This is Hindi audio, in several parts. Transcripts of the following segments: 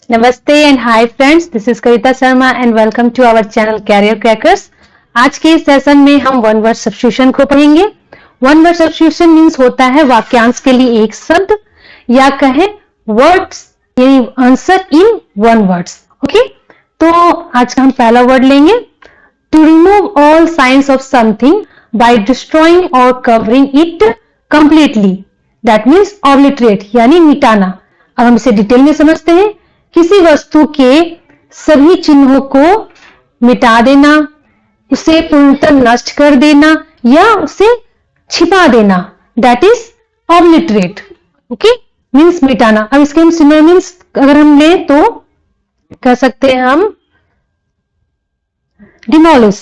नमस्ते and hi friends, this is Kavita Sharma and welcome to our channel career crackers. आज के इस सेशन में हम वन वर्ड सब्स्टिट्यूशन को पढ़ेंगे। वन वर्ड सब्स्टिट्यूशन मीन्स होता है वाक्यांश के लिए एक शब्द या कहें वर्ड्स यानी answer in one words. Okay, तो आज का हम पहला वर्ड लेंगे to remove all signs of something by destroying और covering it completely, that means obliterate यानी मिटाना। अब हम इसे डिटेल में समझते हैं। किसी वस्तु के सभी चिन्हों को मिटा देना, उसे पूर्णतः नष्ट कर देना या उसे छिपा देना, that is obliterate. Okay, means मिटाना। अब इसके हम सिनोनिम्स अगर हम लें तो कह सकते हैं हम डिमोलिश,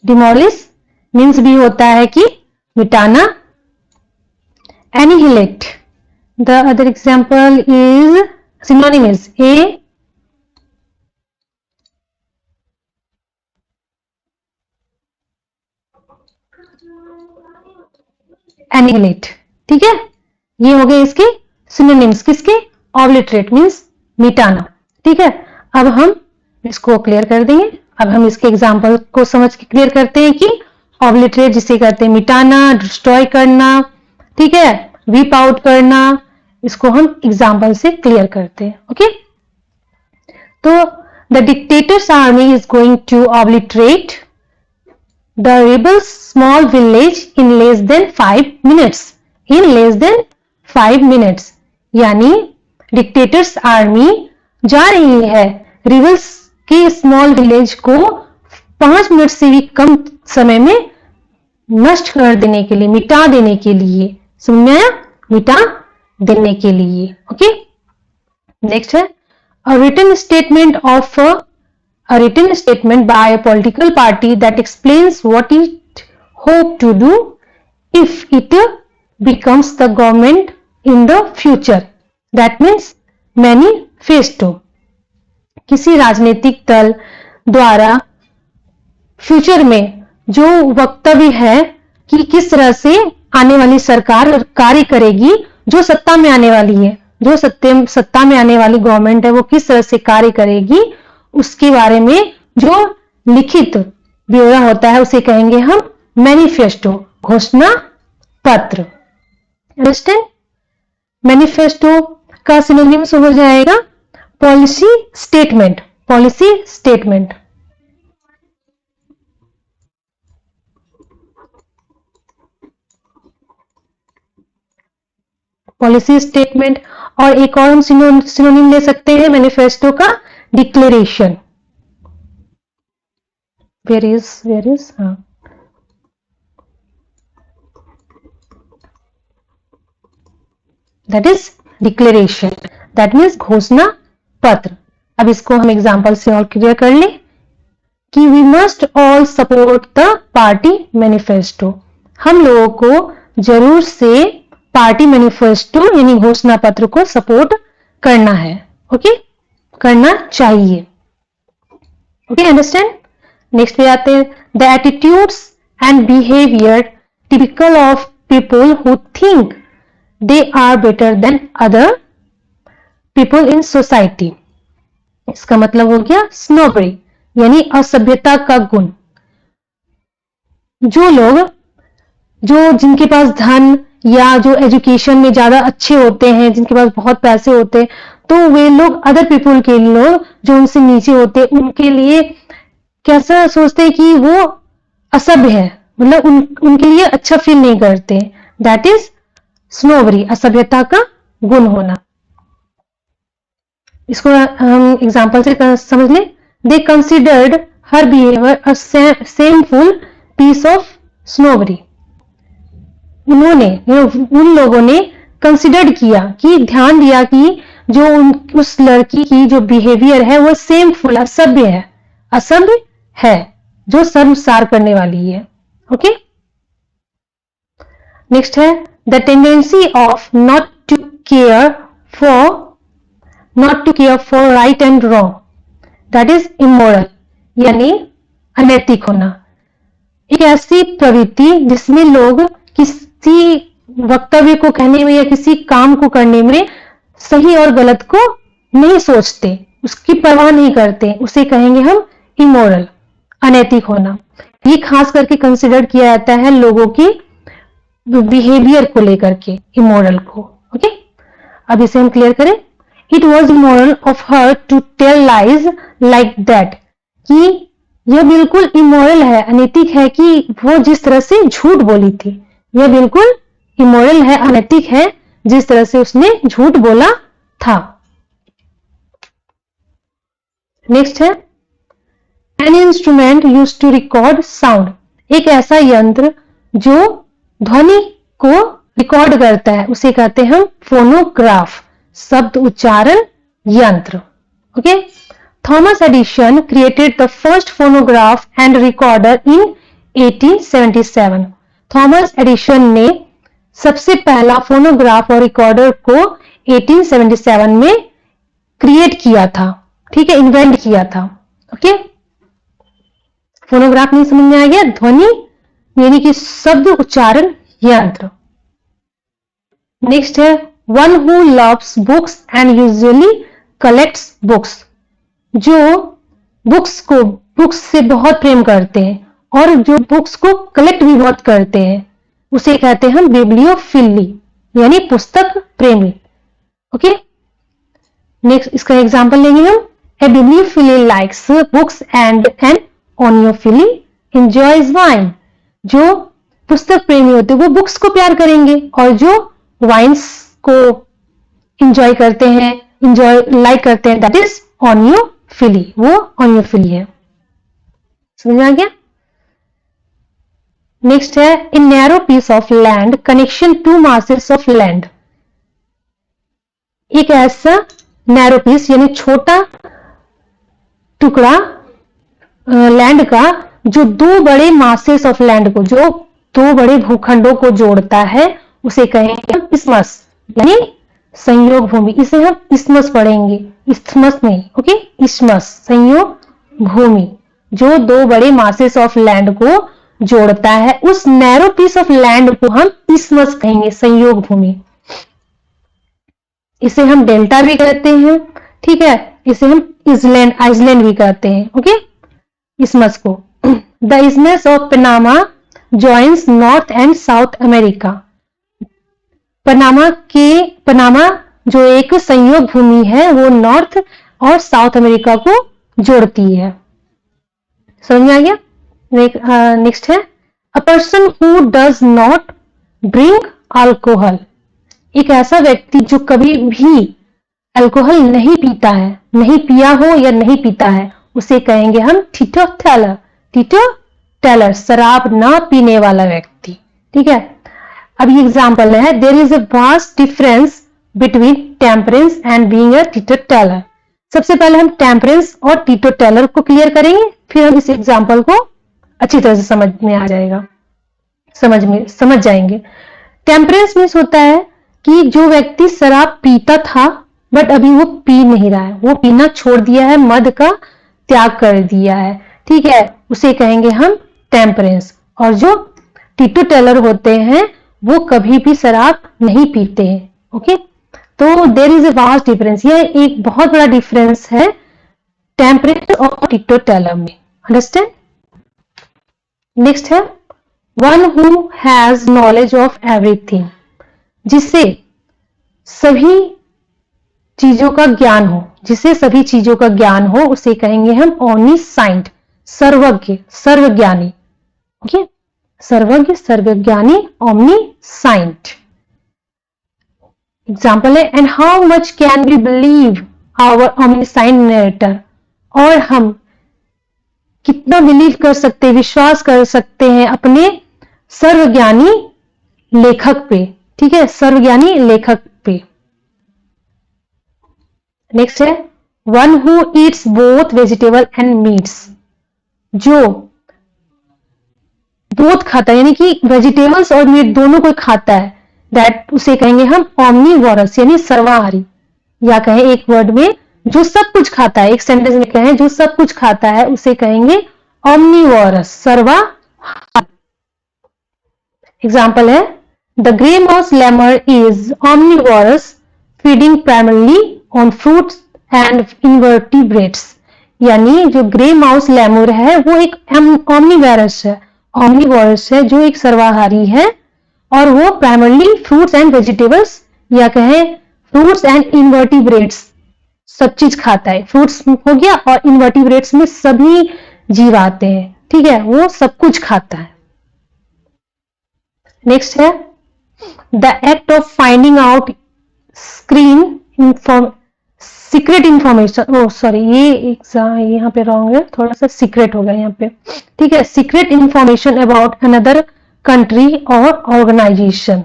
डिमोलिश मीन्स भी होता है कि मिटाना। annihilate, the other example is synonym is annihilate। ठीक है, ये हो गए इसके synonyms किसके? obliterate मीन्स मिटाना। ठीक है, अब हम इसको क्लियर कर देंगे। अब हम इसके एग्जाम्पल को समझ के क्लियर करते हैं कि ऑब्लिटरेट जिसे कहते हैं मिटाना, डिस्ट्रॉय करना, ठीक है, वीप आउट करना, इसको हम एग्जाम्पल से क्लियर करते हैं। ओके, तो the dictators army is going to obliterate the rebels small village in less than 5 minutes. In less than 5 minutes यानी डिक्टेटर्स आर्मी जा रही है रेबल्स के स्मॉल विलेज को 5 मिनट से भी कम समय में नष्ट कर देने के लिए, मिटा देने के लिए। समझ में आया? मिटा देने के लिए। ओके, नेक्स्ट है a written statement of a written statement by a political party that explains what it hope to do if it becomes the government in the future, that means manifesto. किसी राजनीतिक दल द्वारा फ्यूचर में जो वक्तव्य है कि किस तरह से आने वाली सरकार कार्य करेगी, जो सत्ता में आने वाली है, जो सत्ता में आने वाली गवर्नमेंट है वो किस तरह से कार्य करेगी, उसके बारे में जो लिखित ब्यौरा होता है उसे कहेंगे हम मैनिफेस्टो, घोषणा पत्र। अंडरस्टैंड? मैनिफेस्टो का सिनोनिम्स हो जाएगा policy statement. Policy statement, policy statement. और एक और हम सिनोनिम ले सकते हैं मैनिफेस्टो का, डिक्लेरेशन। वेयर इज हाँ, that is declaration, that means घोषणा पत्र। अब इसको हम एग्जांपल से और क्लियर कर लें कि we must all support the party manifesto. हम लोगों को जरूर से पार्टी मैनिफेस्टो यानी घोषणा पत्र को सपोर्ट करना है। ओके, करना चाहिए। Okay, understand? नेक्स्ट पे आते हैं the attitudes and behaviour typical of people who think they are better than other people in society. इसका मतलब हो गया स्नोबरी यानी असभ्यता का गुण। जो लोग जिनके पास धन या जो एजुकेशन में ज्यादा अच्छे होते हैं, जिनके पास बहुत पैसे होते हैं, तो वे लोग अदर पीपल के लोग जो उनसे नीचे होते हैं उनके लिए कैसा सोचते हैं कि वो असभ्य है, मतलब उनके लिए अच्छा फील नहीं करते। दैट इज स्नोबरी, असभ्यता का गुण होना। इसको हम एग्जाम्पल से समझ लें। They considered her behaviour a shameful piece of snobbery. उन लोगों ने कंसिडर्ड किया कि ध्यान दिया कि जो उस लड़की की जो बिहेवियर है वो शेमफुल, असभ्य है, जो शर्मसार करने वाली है। ओके, नेक्स्ट है the tendency of not to care for right and wrong, that is immoral यानी अनैतिक होना। एक ऐसी प्रवृत्ति जिसमें लोग किसी वक्तव्य को कहने में या किसी काम को करने में सही और गलत को नहीं सोचते, उसकी परवाह नहीं करते, उसे कहेंगे हम इमोरल, अनैतिक होना। ये खास करके कंसिडर किया जाता है लोगों की बिहेवियर को लेकर के, इमोरल को। ओके, अब इसे हम क्लियर करें। It was immoral of her to tell lies like that, कि यह बिल्कुल इमोरल है, अनैतिक है कि वो जिस तरह से झूठ बोली थी। यह बिल्कुल इमोरल है, अनैतिक है जिस तरह से उसने झूठ बोला था। नेक्स्ट है an instrument used to record sound, एक ऐसा यंत्र जो ध्वनि को रिकॉर्ड करता है, उसे कहते हैं हम फोनोग्राफ, शब्द उच्चारण यंत्र। Okay, Thomas Edison created the first phonograph and recorder in 1877। Thomas Edison ने सबसे पहला फोनोग्राफ और रिकॉर्डर को 1877 में क्रिएट किया था, ठीक है, इन्वेंट किया था। ओके, फोनोग्राफ नहीं समझ में आ गया? ध्वनि यानी कि शब्द उच्चारण यंत्र। नेक्स्ट है one who loves books and usually collects books, जो बुक्स से बहुत प्रेम करते हैं और जो बुक्स को कलेक्ट भी बहुत करते हैं, उसे कहते हैं हम बिब्लियोफिली, यानी पुस्तक प्रेमी। ओके, नेक्स्ट इसका एग्जांपल लेंगे हम। A bibliophile likes books and an oenophile enjoys wine, जो पुस्तक प्रेमी होते हैं वो बुक्स को प्यार करेंगे और जो वाइन्स को एंजॉय करते हैं, एंजॉय लाइक करते हैं, दैट इज ओनियोफिली, वो ओनियोफिली है। समझ में आ गया? नेक्स्ट है in narrow piece of land connection to masses of land, एक ऐसा नैरो पीस यानी छोटा टुकड़ा लैंड का जो दो बड़े मासेस ऑफ लैंड को, जो दो बड़े भूखंडों को जोड़ता है, उसे कहेंगे हम इस्मस, यानी संयोग भूमि। इसे हम इस्मस पढ़ेंगे, इस्थमस नहीं। ओके, इस्मस संयोग भूमि, जो दो बड़े मासेस ऑफ लैंड को जोड़ता है, उस नैरो पीस ऑफ लैंड को हम इस्मस कहेंगे, संयोग भूमि। इसे हम डेल्टा भी कहते हैं, ठीक है, इसे हम आइसलैंड भी कहते हैं। ओके, इस्मस को। The isthmus of Panama joins North and South America, Panama जो एक संयोग भूमि है वो नॉर्थ और साउथ अमेरिका को जोड़ती है। समझ में आ गया? नेक्स्ट है a person who does not drink alcohol, एक ऐसा व्यक्ति जो कभी भी अल्कोहल नहीं पीता है, नहीं पिया हो या नहीं पीता है, उसे कहेंगे हम टीटोटैलर, टीटोटैलर शराब ना पीने वाला व्यक्ति। ठीक है, अब ये एग्जांपल है, there is a vast difference between temperance and being a teetotaller. सबसे पहले हम टेम्परेंस और टीटोटैलर को क्लियर करेंगे, फिर हम इस एग्जांपल को अच्छी तरह से समझ में आ जाएगा, समझ जाएंगे। टेम्परेंस मीन्स होता है कि जो व्यक्ति शराब पीता था बट अभी वो पी नहीं रहा है, वो पीना छोड़ दिया है, मद का त्याग कर दिया है, ठीक है, उसे कहेंगे हम टेम्परेंस। और जो टीटोटैलर होते हैं वो कभी भी शराब नहीं पीते हैं। ओके, तो there is a vast difference, ये एक बहुत बड़ा डिफरेंस है टेम्परेंस और टीटोटैलर में। अंडरस्टैंड? नेक्स्ट है one who has knowledge of everything, जिसे सभी चीजों का ज्ञान हो, जिसे सभी चीजों का ज्ञान हो, उसे कहेंगे हम ओमनीसाइंट, सर्वज्ञ, सर्वज्ञानी। ओके, सर्वज्ञ, सर्वज्ञानी, ओमनीसाइंट। एग्जाम्पल है and how much can we believe our omniscient narrator, और हम कितना बिलीव कर सकते हैं, विश्वास कर सकते हैं अपने सर्वज्ञानी लेखक पे। ठीक है, सर्वज्ञानी लेखक पे। नेक्स्ट है one who Yeats both vegetable and meets, जो बोथ खाता है यानी कि वेजिटेबल्स और मीट दोनों को खाता है, दैट उसे कहेंगे हम ओमनीवोरस यानी सर्वाहारी, या कहें एक वर्ड में जो सब कुछ खाता है, एक सेंटेंस में कहें जो सब कुछ खाता है, उसे कहेंगे ओमनीवोरस, सर्वाहारी। एग्जाम्पल है The gray mouse lemur is omnivorous, feeding primarily on fruits and invertebrates. यानी जो ग्रे माउस लेमुर है वो एक omnivorous है जो एक सर्वाहारी है और वो प्राइमरली फ्रूट्स एंड वेजिटेबल्स या कहें फ्रूट्स एंड इनवर्टिब्रेट्स सब चीज खाता है। फ्रूट्स हो गया और इनवर्टिब्रेट्स में सभी जीव आते हैं, ठीक है, वो सब कुछ खाता है। नेक्स्ट है the act of finding out secret information. Oh sorry, ये एग्जाम यहाँ पे रॉन्ग है, थोड़ा सा सीक्रेट होगा यहाँ पे, ठीक है। Secret information about another country और ऑर्गेनाइजेशन।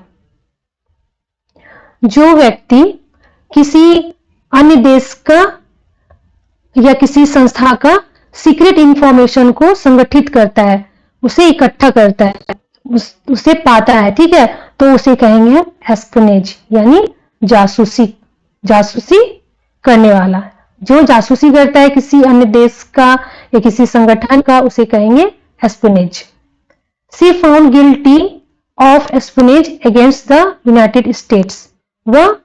जो व्यक्ति किसी अन्य देश का या किसी संस्था का सीक्रेट इंफॉर्मेशन को संगठित करता है, उसे इकट्ठा करता है, उसे पाता है, ठीक है, तो उसे कहेंगे एस्पियोनेज, यानी जासूसी करने वाला। जो जासूसी करता है किसी अन्य देश का या किसी संगठन का, उसे कहेंगे espionage. She found guilty of espionage against the United states. वह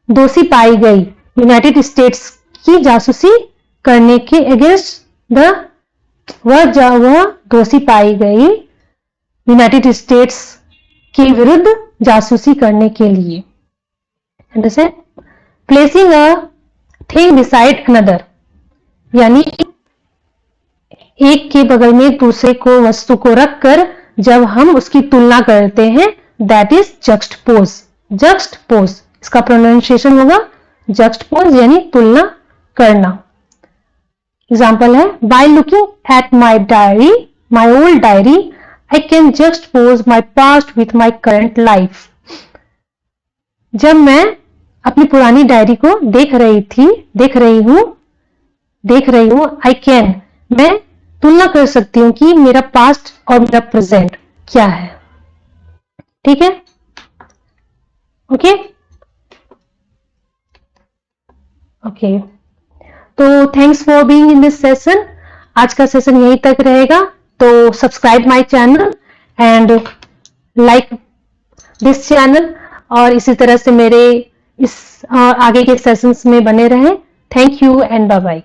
दोषी पाई गई यूनाइटेड स्टेट्स की जासूसी करने के अगेंस्ट वह दोषी पाई गई यूनाइटेड स्टेट्स के विरुद्ध जासूसी करने के लिए। Understand? Placing a thing beside another, यानी एक के बगल में दूसरे को वस्तु को रखकर जब हम उसकी तुलना करते हैं, दैट इज जक्सटपोज। जक्सटपोज इसका प्रोनाउंसिएशन होगा जक्सटपोज, यानी तुलना करना। एग्जाम्पल है, by looking at my old diary I can juxtapose my past with my current life. जब मैं अपनी पुरानी डायरी को देख रही हूं, I can, मैं तुलना कर सकती हूं कि मेरा पास्ट और मेरा प्रेजेंट क्या है, ठीक है, ओके। तो thanks for being in this session. आज का सेशन यहीं तक रहेगा, तो subscribe my channel and like this channel और इसी तरह से मेरे इस आगे के सेशंस में बने रहें। Thank you and bye bye.